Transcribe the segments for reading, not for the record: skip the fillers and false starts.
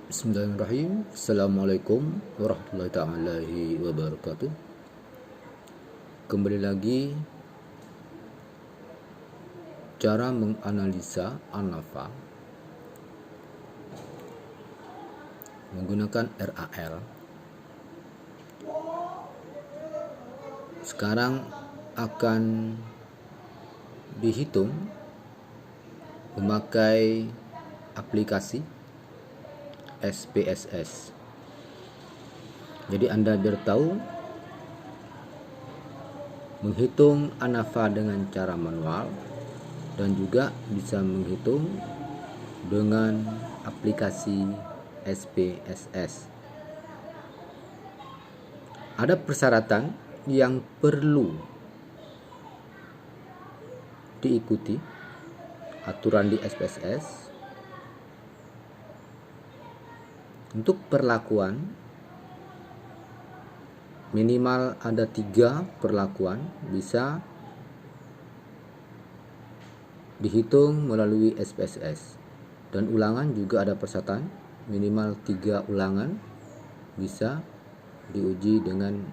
Bismillahirrahmanirrahim. Assalamualaikum warahmatullahi wabarakatuh. Kembali lagi cara menganalisa ANAFA menggunakan RAL. Sekarang akan dihitung memakai aplikasi SPSS. Jadi Anda biar tahu menghitung ANAFA dengan cara manual dan juga bisa menghitung dengan aplikasi SPSS. Ada persyaratan yang perlu diikuti aturan di SPSS. Untuk perlakuan minimal ada 3 perlakuan bisa dihitung melalui SPSS, dan ulangan juga ada persyaratan minimal 3 ulangan bisa diuji dengan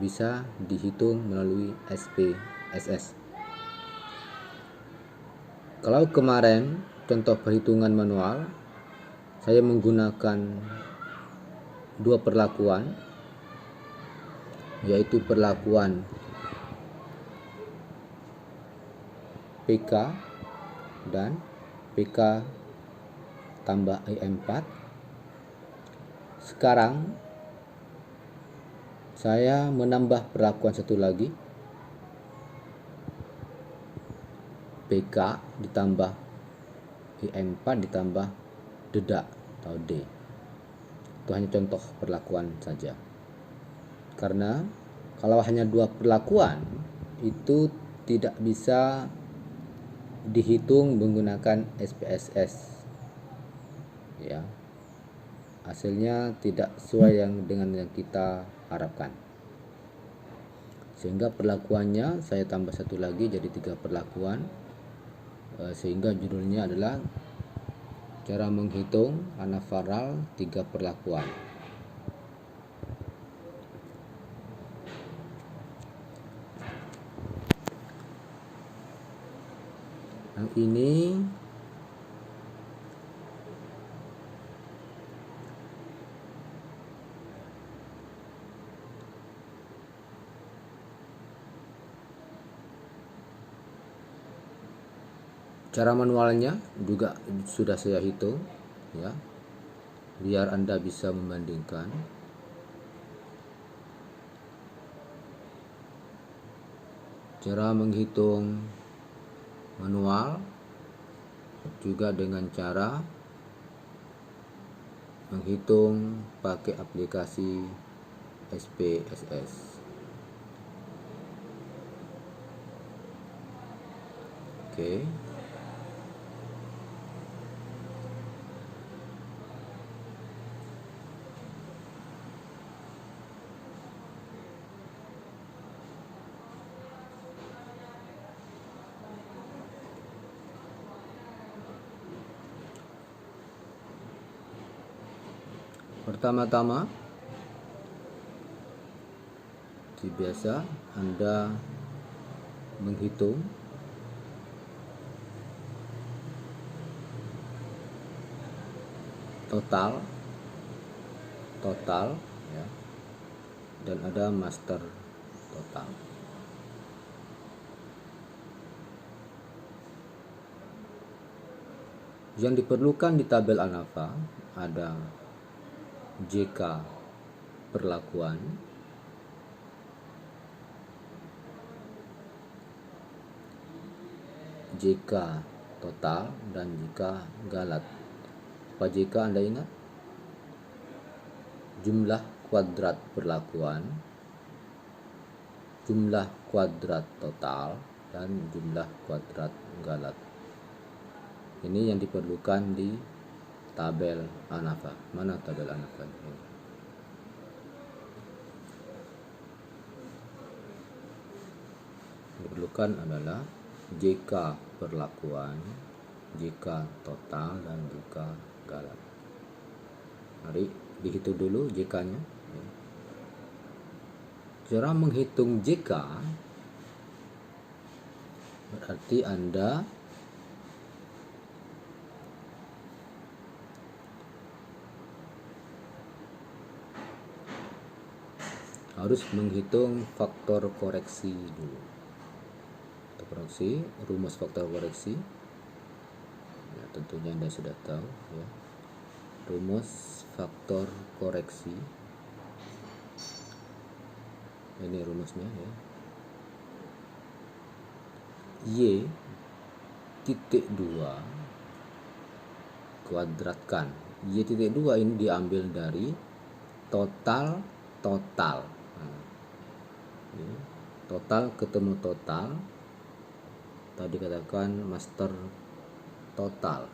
bisa dihitung melalui SPSS. Kalau kemarin contoh perhitungan manual saya menggunakan 2 perlakuan, yaitu perlakuan PK dan PK tambah I4. Sekarang saya menambah perlakuan satu lagi, PK ditambah I4 ditambah dedak atau D. Itu hanya contoh perlakuan saja. Karena kalau hanya 2 perlakuan itu tidak bisa dihitung menggunakan SPSS. Ya. Hasilnya tidak sesuai dengan yang kita harapkan. Sehingga perlakuannya saya tambah satu lagi jadi 3 perlakuan. Sehingga judulnya adalah cara menghitung ANAFA RAL 3 perlakuan. Yang ini cara manualnya juga sudah saya hitung, ya, biar Anda bisa membandingkan. Cara menghitung manual juga dengan cara menghitung pakai aplikasi SPSS. Oke. Pertama-tama, seperti biasa Anda menghitung total ya, dan ada master total. Yang diperlukan di tabel ANAFA ada JK perlakuan, JK total, dan JK galat. Apa JK Anda ingat? Jumlah kuadrat perlakuan, jumlah kuadrat total, dan jumlah kuadrat galat. Ini yang diperlukan di tabel ANAFA. Mana tabel ANAFA ini? Diperlukan adalah JK perlakuan, JK total, dan JK galat. Mari dihitung dulu JK-nya. Cara menghitung JK berarti Anda harus menghitung faktor koreksi dulu. Koreksi, rumus faktor koreksi. Ya, tentunya Anda sudah tahu ya. Rumus faktor koreksi. Ini rumusnya ya. Y titik 2 kuadratkan. Y titik 2 ini diambil dari total. Ini total ketemu total. Tadi katakan master total.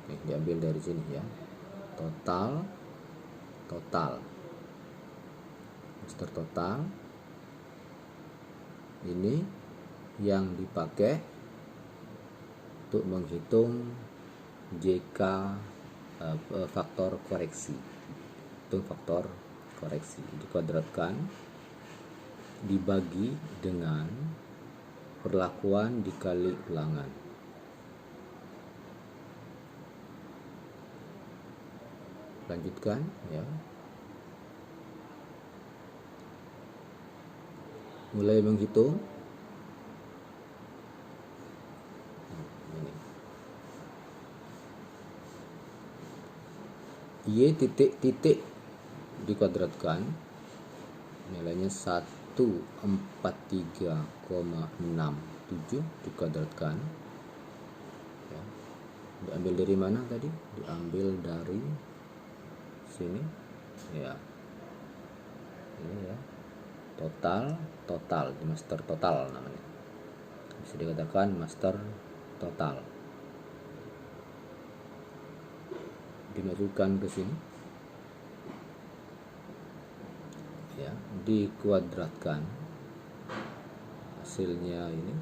Oke, diambil dari sini ya. Total. Master total. Ini yang dipakai untuk menghitung JK faktor koreksi. Hitung faktor koreksi dikuadratkan dibagi dengan perlakuan dikali ulangan. Lanjutkan ya. Mulai menghitung. Ini. Y titik dikuadratkan nilainya 143,67 dikuadratkan ya. Diambil dari mana tadi? Diambil dari sini ya. Ini ya. Total master total namanya. Bisa dikatakan master total. Dimasukkan ke sini ya, dikuadratkan, hasilnya ini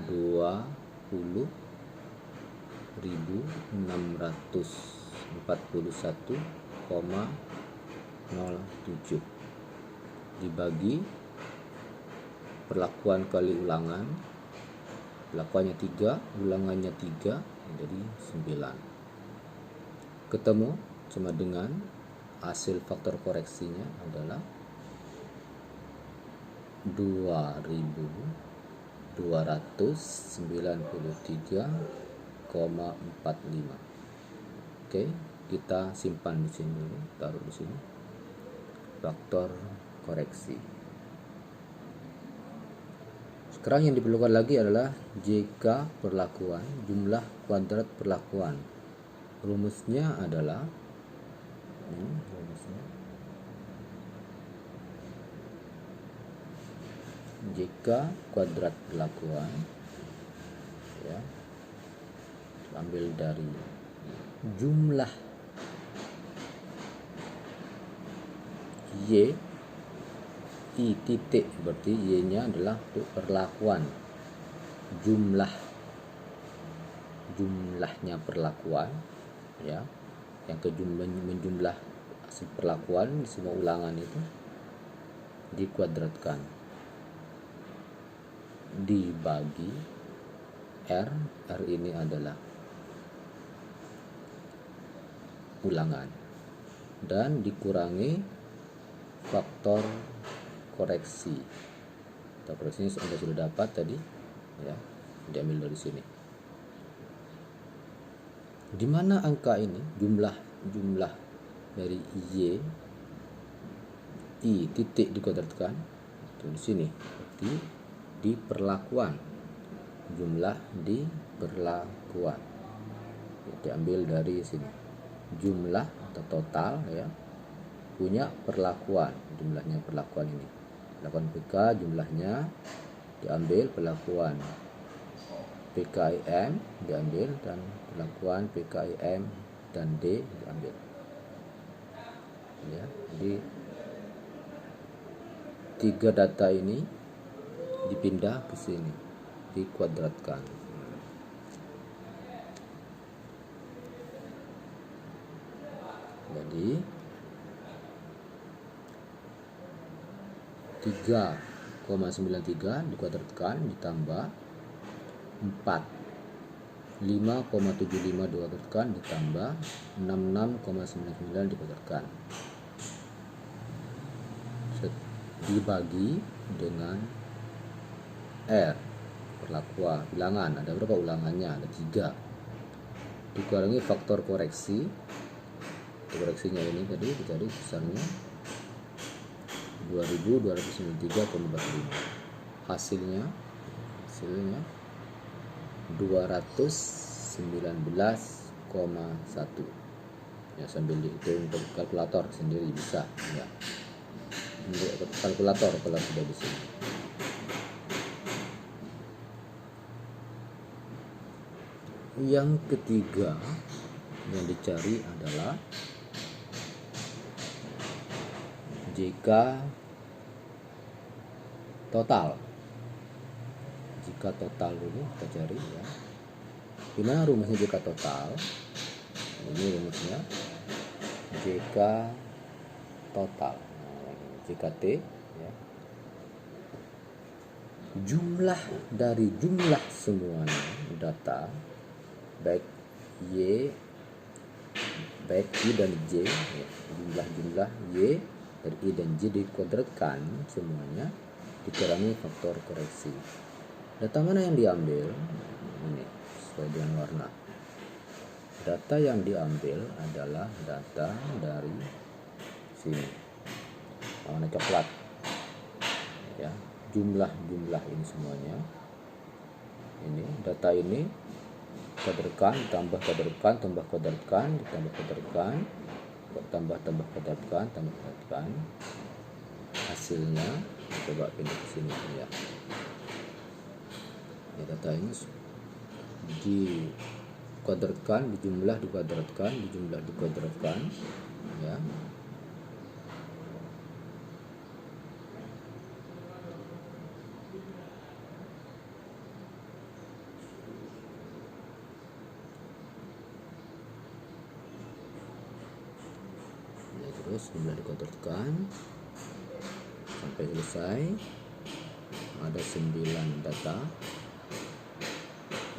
20.641,07 dibagi perlakuan kali ulangan. Perlakuannya 3, ulangannya 3, jadi 9. Ketemu sama dengan hasil faktor koreksinya adalah 2.293,45. Oke, kita simpan di sini dulu, taruh di sini. Faktor koreksi. Sekarang yang diperlukan lagi adalah JK perlakuan, jumlah kuadrat perlakuan. Rumusnya adalah JK kuadrat perlakuan ya, ambil dari jumlah Y I titik, berarti Y nya adalah untuk perlakuan, jumlahnya perlakuan ya, yang menjumlah hasil perlakuan semua ulangan itu dikuadratkan dibagi R ini adalah ulangan, dan dikurangi faktor koreksi. Faktor koreksinya Anda sudah dapat tadi ya, diambil dari sini. Di mana angka ini jumlah dari I titik dikuadratkan itu di sini, berarti di perlakuan, jumlah di perlakuan diambil dari sini, jumlah atau total ya, punya perlakuan, jumlahnya perlakuan ini, perlakuan PK jumlahnya diambil, perlakuan PKIM diambil, dan perlakuan PKIM dan D diambil ya. Jadi 3 data ini dipindah ke sini, dikuadratkan. Jadi 3,93 dikuadratkan ditambah 5,75 dikuadratkan ditambah 66,99 dikuadratkan dibagi dengan R perlakuan bilangan. Ada berapa ulangannya? Ada 3. Dikurangi faktor koreksi. Koreksinya ini tadi dicari besarnya 2293,45. Hasilnya 219,1. Ya, sambil dihitung kalkulator sendiri bisa ya. Untuk kalkulator kalau sudah di sini. Yang ketiga yang dicari adalah JK total. Jika total dulu kita cari ya. Gimana rumusnya JK total? Ini rumusnya JK total. JKT ya. Jumlah dari jumlah semuanya data baik I dan J ya. Jumlah Y dari I dan J dikuadratkan semuanya dikurangi faktor koreksi. Data mana yang diambil? Ini sesuai dengan warna. Data yang diambil adalah data dari sini, warna coklat ya. Jumlah ini semuanya, ini data ini kuadratkan tambah kuadratkan tambah kuadratkan ditambah kuadratkan tambah kuadratkan, hasilnya coba pindah ke sini ya. Ya, data ini dikuadratkan, dijumlah dikuadratkan ya. Terus jumlah dikuadratkan sampai selesai. Ada 9 data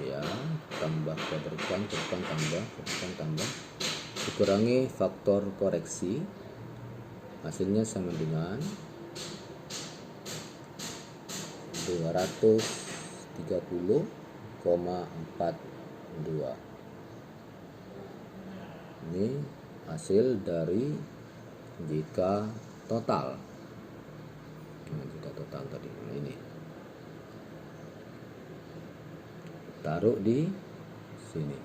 ya, tambah kuadratkan tambah dikurangi faktor koreksi, hasilnya sama dengan 230,42. Ini hasil dari JK total. JK total tadi ini taruh di sini,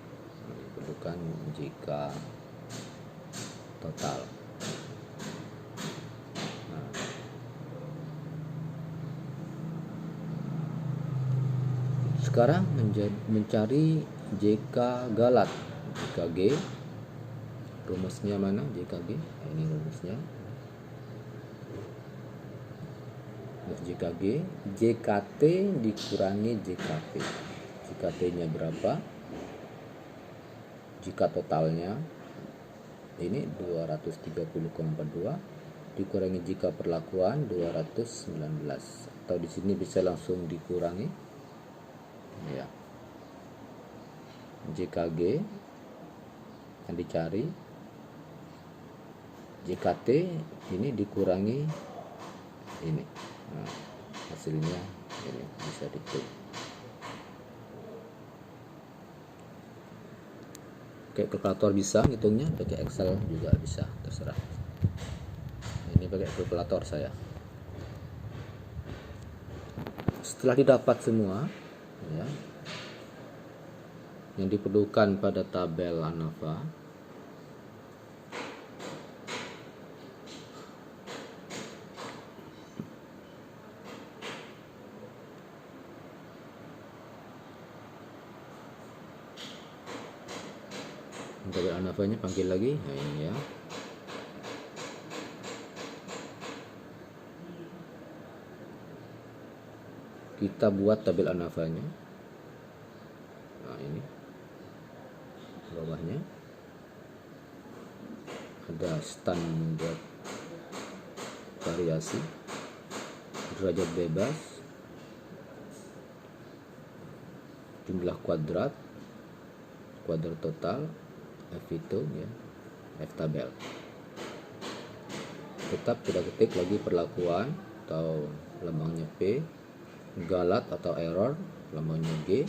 perlukan JK total. Nah, sekarang mencari JK galat. JKG rumusnya mana? JKG ini rumusnya. JKG JKT dikurangi JKP. JKT nya berapa? Jika totalnya ini 230,42 dikurangi jika perlakuan 219, atau di sini bisa langsung dikurangi ya. JKG yang dicari, JKT ini dikurangi ini. Nah, hasilnya ini bisa ditulis. Pakai kalkulator bisa ngitungnya, pakai Excel juga bisa, terserah. Ini pakai kalkulator saya. Setelah didapat semua ya, yang diperlukan pada tabel ANAFA, tabel ANAFA-nya panggil lagi. Nah, ini ya. Kita buat tabel ANAFA-nya. Nah, ini bawahnya. ada standar variasi, derajat bebas, jumlah kuadrat total, F hitung ya, F tabel. Tetap kita ketik lagi perlakuan atau lambangnya P, galat atau error lambangnya G,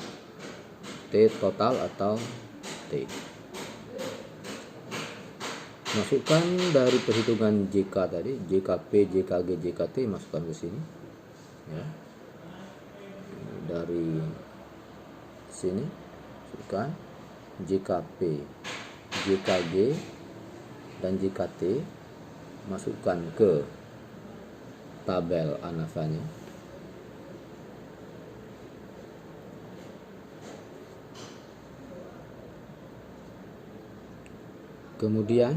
T total atau T. Masukkan dari perhitungan JK tadi, JKP, JKG, JKT, masukkan ke sini ya. Dari sini masukkan JKP, JKG dan JKT, masukkan ke tabel ANAFA-nya. Kemudian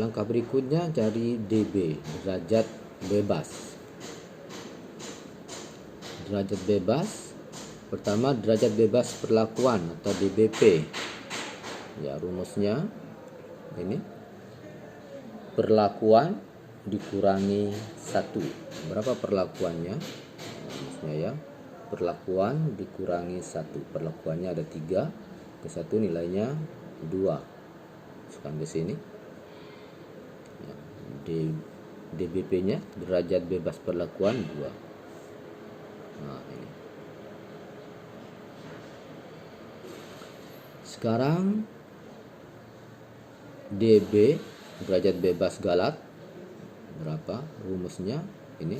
langkah berikutnya cari DB, derajat bebas. Derajat bebas, pertama derajat bebas perlakuan atau DBP. Ya, rumusnya ini perlakuan dikurangi 1. Berapa perlakuannya? Rumusnya ya, perlakuan dikurangi 1. Perlakuannya ada 3, ke 1 nilainya 2. Masukkan ke sini ya, DBP-nya derajat bebas perlakuan 2. Nah, ini. Sekarang DB derajat bebas galat berapa? Rumusnya ini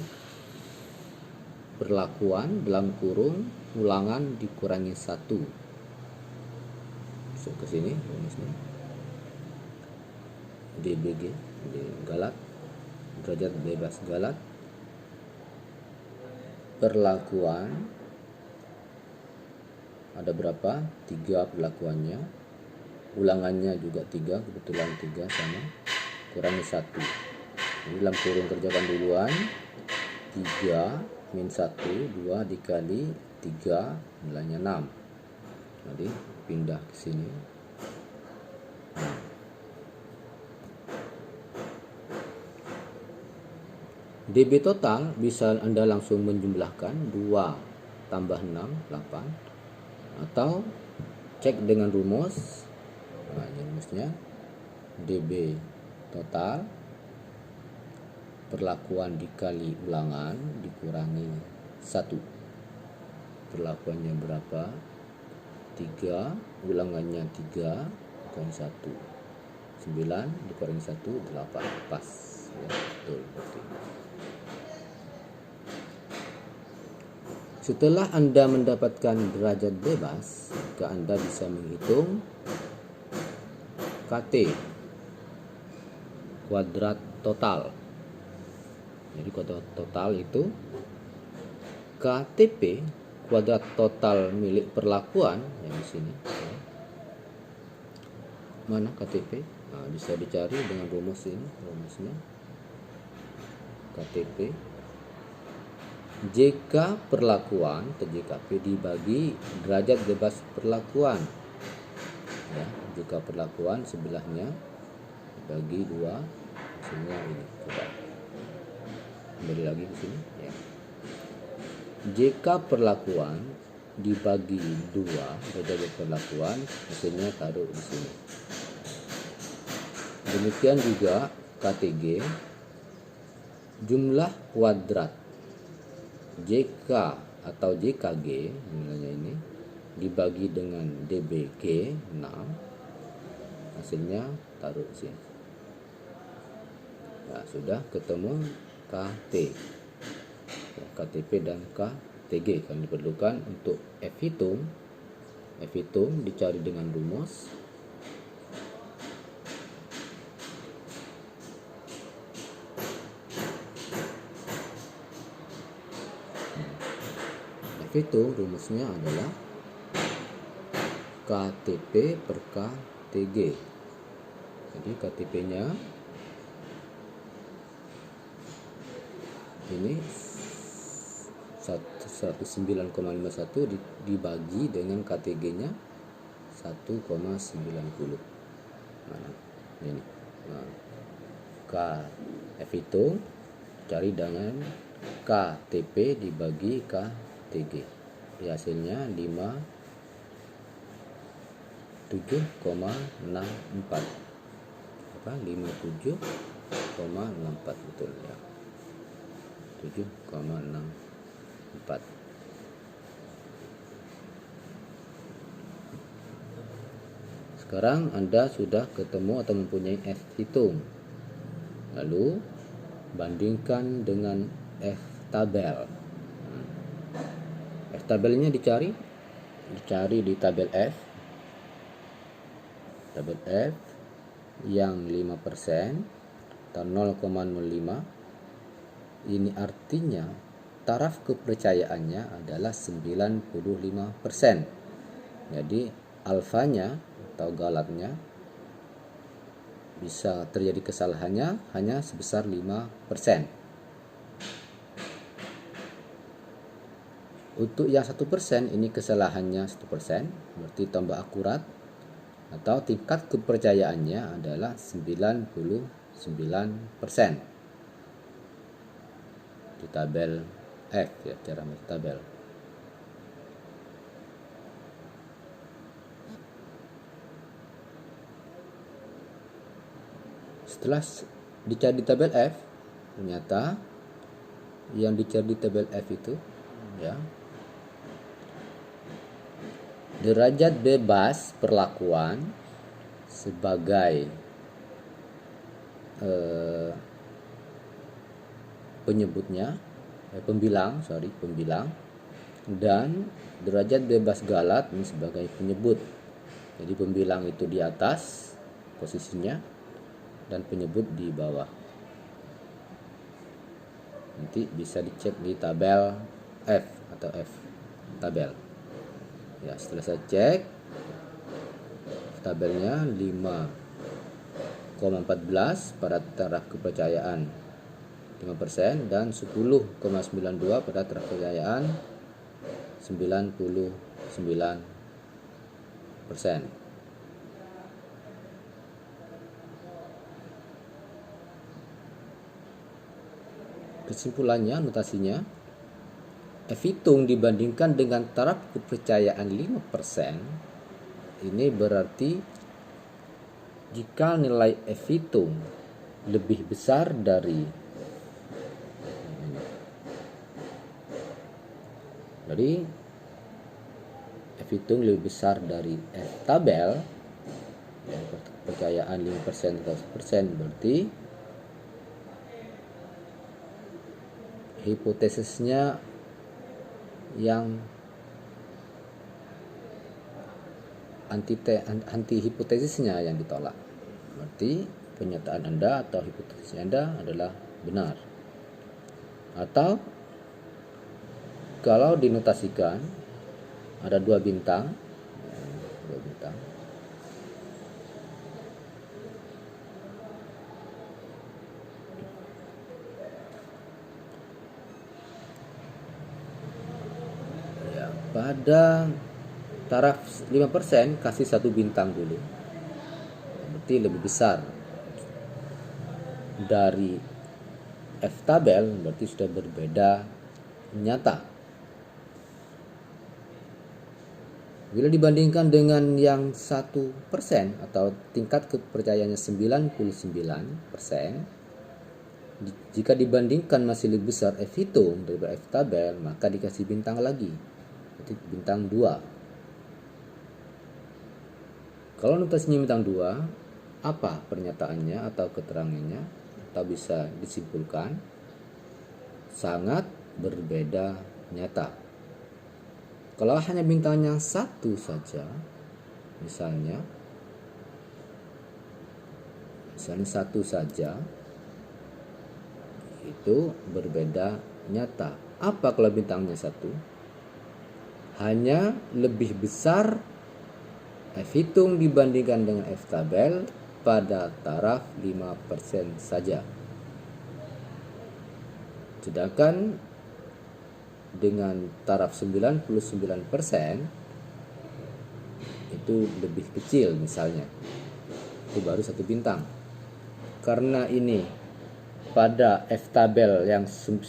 perlakuan dalam kurung ulangan dikurangi 1. Masuk ke sini rumusnya. DBG, galat, derajat bebas galat, perlakuan ada berapa? 3 perlakuannya, ulangannya juga 3, kebetulan 3 sama, kurangi 1. Jadi dalam kurung kerjakan duluan, 3 min 1, 2 dikali 3 nilainya 6. Jadi pindah ke sini. DB total bisa Anda langsung menjumlahkan 2 tambah 6, 8, atau cek dengan rumus. Nah, ini rumusnya DB total perlakuan dikali ulangan dikurangi 1. Perlakuannya berapa? 3, ulangannya 3 dikurangi 1, 9 dikurangi 1, 8. Pas ya, betul. Setelah Anda mendapatkan derajat bebas, maka Anda bisa menghitung KT, kuadrat total. Jadi kuadrat total itu KTP, kuadrat total milik perlakuan, yang di sini. Mana KTP? Nah, bisa dicari dengan rumus ini, rumusnya KTP JK perlakuan atau JKP dibagi derajat bebas perlakuan ya, JK perlakuan sebelahnya dibagi 2, hasilnya ini. Coba kembali lagi ke sini ya. JK perlakuan dibagi 2 derajat perlakuan, hasilnya taruh di sini. Demikian juga KTG, jumlah kuadrat JK atau JKG nilainya ini dibagi dengan DBG 6, hasilnya taruh di sini. Nah, sudah ketemu KT, KTP dan KTG yang diperlukan untuk F hitung. F hitung dicari dengan rumus itu, rumusnya adalah KTP per KTG. Jadi KTP-nya ini 109,51 dibagi dengan KTG-nya 1,90. Mana? Ini. Nah, K F hitung, cari dengan KTP dibagi KTG. Ya, hasilnya 57,64. 57,64 betul ya. 7,64. Sekarang Anda sudah ketemu atau mempunyai F hitung. Lalu bandingkan dengan F tabel. F tabelnya dicari di tabel F. Tabel F yang 5% atau 0,05. Ini artinya taraf kepercayaannya adalah 95%. Jadi alfanya atau galatnya bisa terjadi kesalahannya hanya sebesar 5%. Untuk yang 1% ini kesalahannya 1%, berarti tambah akurat, atau tingkat kepercayaannya adalah 99%. Di tabel F ya, cara tabel. Setelah dicari di tabel F, ternyata yang dicari di tabel F itu ya, derajat bebas perlakuan sebagai pembilang, dan derajat bebas galat ini sebagai penyebut. Jadi pembilang itu di atas posisinya dan penyebut di bawah. Nanti bisa dicek di tabel F atau F tabel. Ya, setelah saya cek tabelnya 5,14 pada taraf kepercayaan 5% dan 10,92 pada taraf kepercayaan 99%. Kesimpulannya, notasinya, F hitung dibandingkan dengan taraf kepercayaan 5%, ini berarti jika nilai F hitung lebih besar dari F hitung lebih besar dari F tabel, ya, kepercayaan 5% atau 1%, berarti hipotesisnya yang anti hipotesisnya yang ditolak. Berarti pernyataan Anda atau hipotesis Anda adalah benar. Atau kalau dinotasikan ada 2 bintang, pada taraf 5% kasih 1 bintang dulu, berarti lebih besar dari F tabel, berarti sudah berbeda nyata. Bila dibandingkan dengan yang 1% atau tingkat kepercayaannya 99%, jika dibandingkan masih lebih besar F hitung daripada F tabel, maka dikasih bintang lagi, berarti bintang 2. Kalau notasinya bintang 2, apa pernyataannya atau keterangannya, atau bisa disimpulkan sangat berbeda nyata. Kalau hanya bintangnya 1 saja, misalnya 1 saja, itu berbeda nyata. Apa kalau bintangnya 1? Hanya lebih besar F hitung dibandingkan dengan F tabel pada taraf 5% saja. Sedangkan dengan taraf 99% itu lebih kecil misalnya, itu baru 1 bintang. Karena ini pada F-tabel yang 1%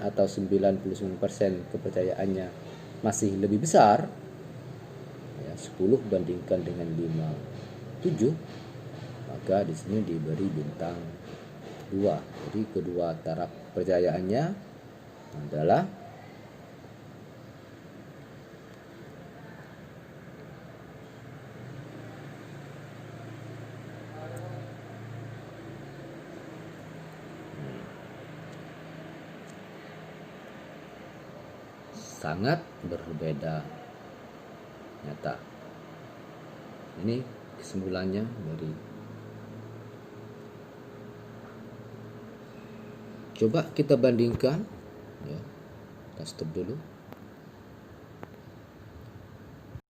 atau 99% kepercayaannya masih lebih besar, ya, 10 bandingkan dengan 7, maka di sini diberi bintang 2. Jadi kedua taraf kepercayaannya adalah sangat berbeda nyata. Ini kesimpulannya dari coba kita bandingkan, ya. Kita stop dulu.